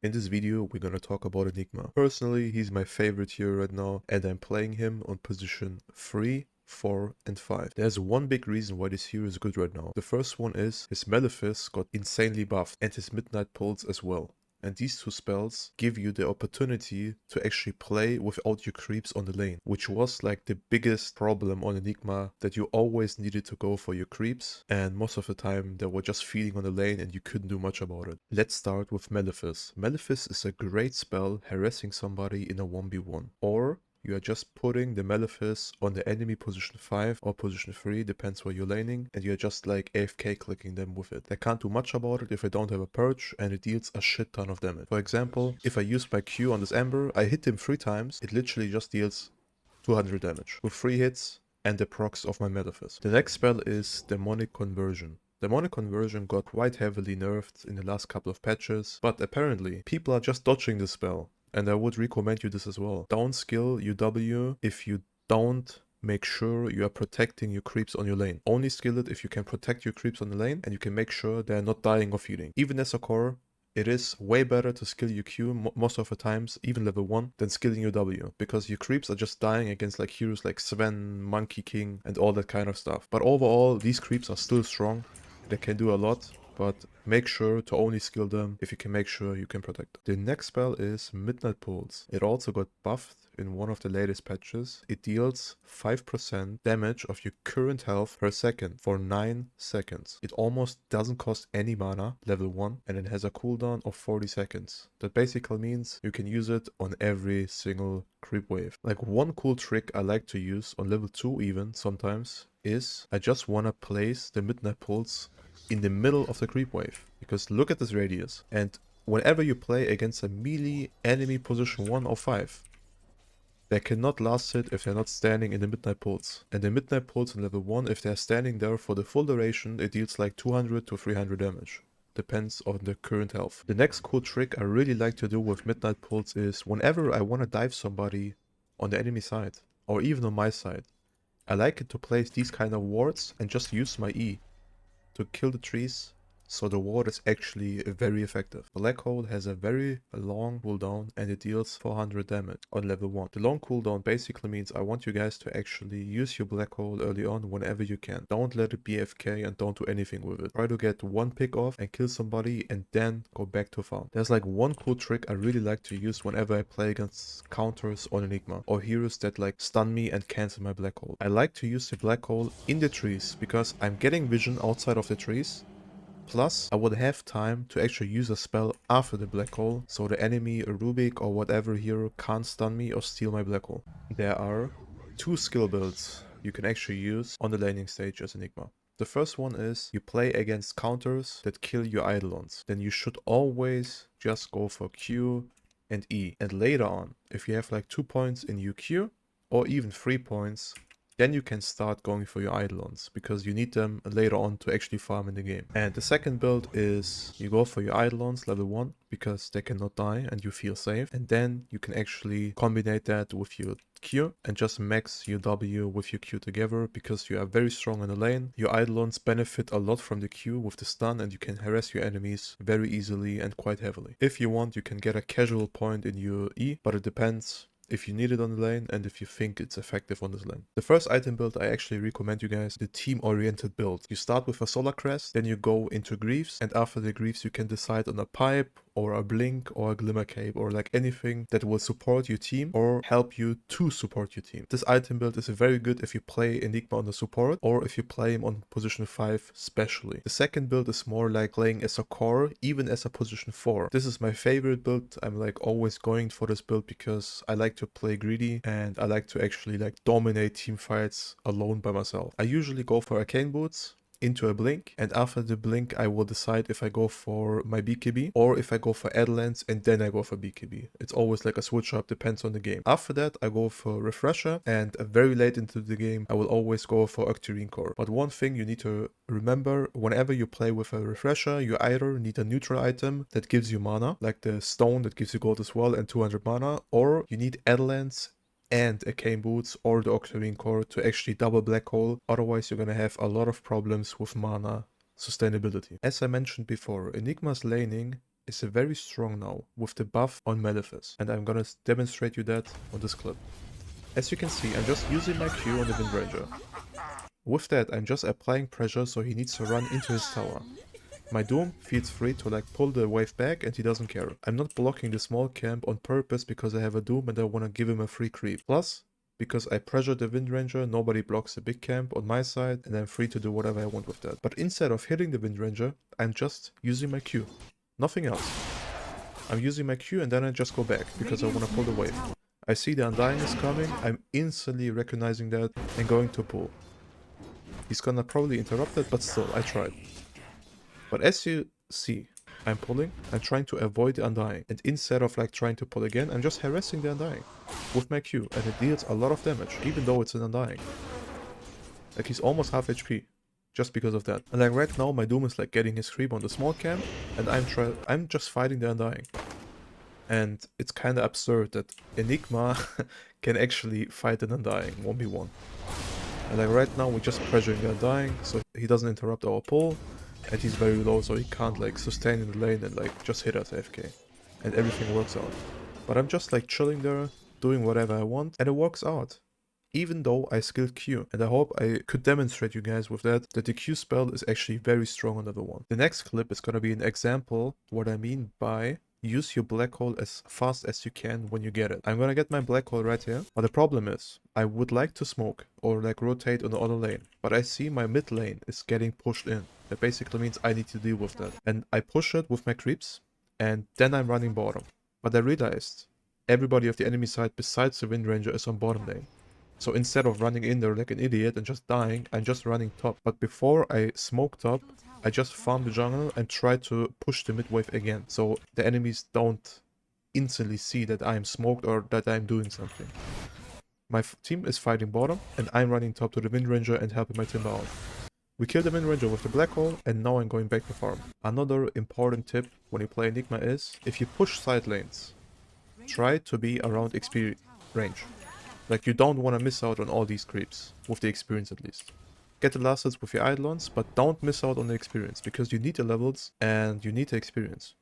In this video, we're gonna talk about Enigma. Personally, he's my favorite hero right now, and I'm playing him on position 3, 4, and 5. There's one big reason why this hero is good right now. The first one is his Malefice got insanely buffed, and his Midnight Pulse as well. And these two spells give you the opportunity to actually play without your creeps on the lane, which was like the biggest problem on Enigma, that you always needed to go for your creeps, and most of the time they were just feeding on the lane and you couldn't do much about it. Let's start with Malefice. Malefice is a great spell harassing somebody in a 1v1, or you are just putting the Malefice on the enemy position 5 or position 3, depends where you're laning, and you're just like AFK clicking them with it. They can't do much about it if I don't have a purge, and it deals a shit ton of damage. For example, if I use my Q on this Ember, I hit him 3 times, it literally just deals 200 damage with 3 hits and the procs of my Malefice. The next spell is Demonic Conversion. Demonic Conversion got quite heavily nerfed in the last couple of patches, but apparently people are just dodging this spell. And I would recommend you this as well. Don't skill UW if you don't make sure you are protecting your creeps on your lane. Only skill it if you can protect your creeps on the lane and you can make sure they're not dying or feeding. Even as a core, it is way better to skill your Q most of the times, even level 1, than skilling your W, because your creeps are just dying against like heroes like Sven, Monkey King, and all that kind of stuff. But overall, these creeps are still strong. They can do a lot, but make sure to only skill them if you can make sure you can protect them. The next spell is Midnight Pulse. It also got buffed in one of the latest patches. It deals 5% damage of your current health per second for 9 seconds. It almost doesn't cost any mana, level 1, and it has a cooldown of 40 seconds. That basically means you can use it on every single creep wave. Like, one cool trick I like to use on level 2 even sometimes is I just want to place the Midnight Pulse in the middle of the creep wave, because look at this radius, and whenever you play against a melee enemy position 1 or 5, they cannot last hit if they're not standing in the Midnight Pulse. And the Midnight Pulse on level 1, if they're standing there for the full duration, it deals like 200 to 300 damage. Depends on the current health. The next cool trick I really like to do with Midnight Pulse is whenever I want to dive somebody on the enemy side, or even on my side, I like it to place these kind of wards and just use my E to kill the trees, so the ward is actually very effective. Black Hole has a very long cooldown and it deals 400 damage on level 1. The long cooldown basically means I want you guys to actually use your Black Hole early on whenever you can. Don't let it be AFK and don't do anything with it. Try to get one pick off and kill somebody and then go back to farm. There's like one cool trick I really like to use whenever I play against counters on Enigma, or heroes that like stun me and cancel my Black Hole. I like to use the Black Hole in the trees because I'm getting vision outside of the trees. Plus, I would have time to actually use a spell after the Black Hole, so the enemy, a Rubik or whatever hero, can't stun me or steal my Black Hole. There are 2 skill builds you can actually use on the laning stage as Enigma. The first one is you play against counters that kill your Eidolons. Then you should always just go for Q and E. And later on, if you have like 2 points in your Q, or even 3 points, then you can start going for your Eidolons, because you need them later on to actually farm in the game. And the second build is you go for your Eidolons level 1, because they cannot die and you feel safe. And then you can actually combine that with your Q and just max your W with your Q together, because you are very strong in the lane. Your Eidolons benefit a lot from the Q with the stun, and you can harass your enemies very easily and quite heavily. If you want, you can get a casual point in your E, but it depends if you need it on the lane and if you think it's effective on this lane. The first item build I actually recommend you guys, the team-oriented build. You start with a Solar Crest, then you go into Greaves, and after the Greaves you can decide on a Pipe, or a Blink, or a Glimmer Cape, or like anything that will support your team or help you to support your team. This item build is very good if you play Enigma on the support, or if you play him on position 5 specially. The second build is more like playing as a core, even as a position 4. This is my favorite build. I'm like always going for this build because I like to play greedy and I like to actually like dominate team fights alone by myself. I usually go for Arcane Boots into a Blink, and after the Blink I will decide if I go for my BKB or if I go for Adelance and then I go for BKB. It's always like a switch up, depends on the game. After that I go for Refresher, and very late into the game I will always go for Octarine Core. But one thing you need to remember, whenever you play with a Refresher, you either need a neutral item that gives you mana, like the stone that gives you gold as well and 200 mana, or you need Adelance and Arcane Boots or the Octarine Core to actually double Black Hole. Otherwise you're gonna have a lot of problems with mana sustainability. As I mentioned before, Enigma's laning is very strong now with the buff on Malefice, and I'm gonna demonstrate you that on this clip. As you can see, I'm just using my Q on the Wind Ranger. With that, I'm just applying pressure so he needs to run into his tower. My Doom feels free to like pull the wave back and he doesn't care. I'm not blocking the small camp on purpose because I have a Doom and I want to give him a free creep. Plus, because I pressure the Wind Ranger, nobody blocks the big camp on my side and I'm free to do whatever I want with that. But instead of hitting the Wind Ranger, I'm just using my Q. Nothing else. I'm using my Q and then I just go back because I want to pull the wave. I see the Undying is coming, I'm instantly recognizing that and going to pull. He's gonna probably interrupt it, but still, I tried. But as you see, I'm pulling, I'm trying to avoid the Undying. And instead of like trying to pull again, I'm just harassing the Undying with my Q. And it deals a lot of damage, even though it's an Undying. Like he's almost half HP, just because of that. And like right now, my Doom is like getting his creep on the small camp, and I'm just fighting the Undying. And it's kind of absurd that Enigma can actually fight an Undying 1v1. And like right now we're just pressuring the Undying so he doesn't interrupt our pull, and he's very low so he can't like sustain in the lane and like just hit us AFK. And everything works out. But I'm just like chilling there, doing whatever I want, and it works out. Even though I skilled Q, and I hope I could demonstrate you guys with that the Q spell is actually very strong on level 1. The next clip is gonna be an example what I mean by use your black hole as fast as you can when you get it. I'm gonna get my black hole right here, but the problem is I would like to smoke or like rotate on the other lane, but I see my mid lane is getting pushed in. That basically means I need to deal with that, and I push it with my creeps and then I'm running bottom. But I realized everybody of the enemy side besides the Wind Ranger is on bottom lane. So instead of running in there like an idiot and just dying, I'm just running top. But before I smoke top, I just farm the jungle and try to push the mid wave again. So the enemies don't instantly see that I'm smoked or that I'm doing something. My team is fighting bottom and I'm running top to the Wind Ranger and helping my Timber out. We killed the Wind Ranger with the black hole and now I'm going back to farm. Another important tip when you play Enigma is, if you push side lanes, try to be around XP range. Like you don't want to miss out on all these creeps, with the experience at least. Get the last hits with your Eidolons, but don't miss out on the experience, because you need the levels and you need the experience.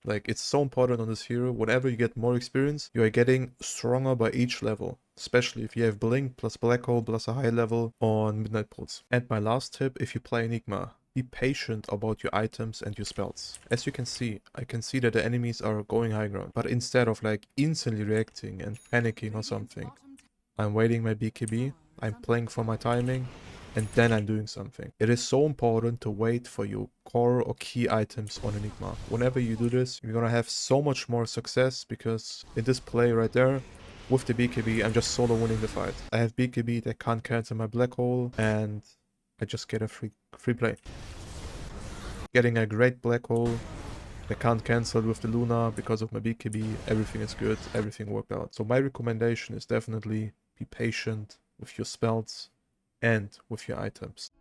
Like it's so important on this hero, whenever you get more experience, you are getting stronger by each level. Especially if you have Blink plus Black Hole plus a high level on Midnight Pulse. And my last tip, if you play Enigma, be patient about your items and your spells. As you can see, I can see that the enemies are going high ground, but instead of like instantly reacting and panicking or something, I'm waiting my BKB, I'm playing for my timing, and then I'm doing something. It is so important to wait for your core or key items on Enigma. Whenever you do this, you're gonna have so much more success, because in this play right there, with the BKB, I'm just solo winning the fight. I have BKB that can't cancel my black hole, and I just get a free play. Getting a great black hole, I can't cancel with the Luna because of my BKB, everything is good, everything worked out. So my recommendation is definitely be patient with your spells and with your items.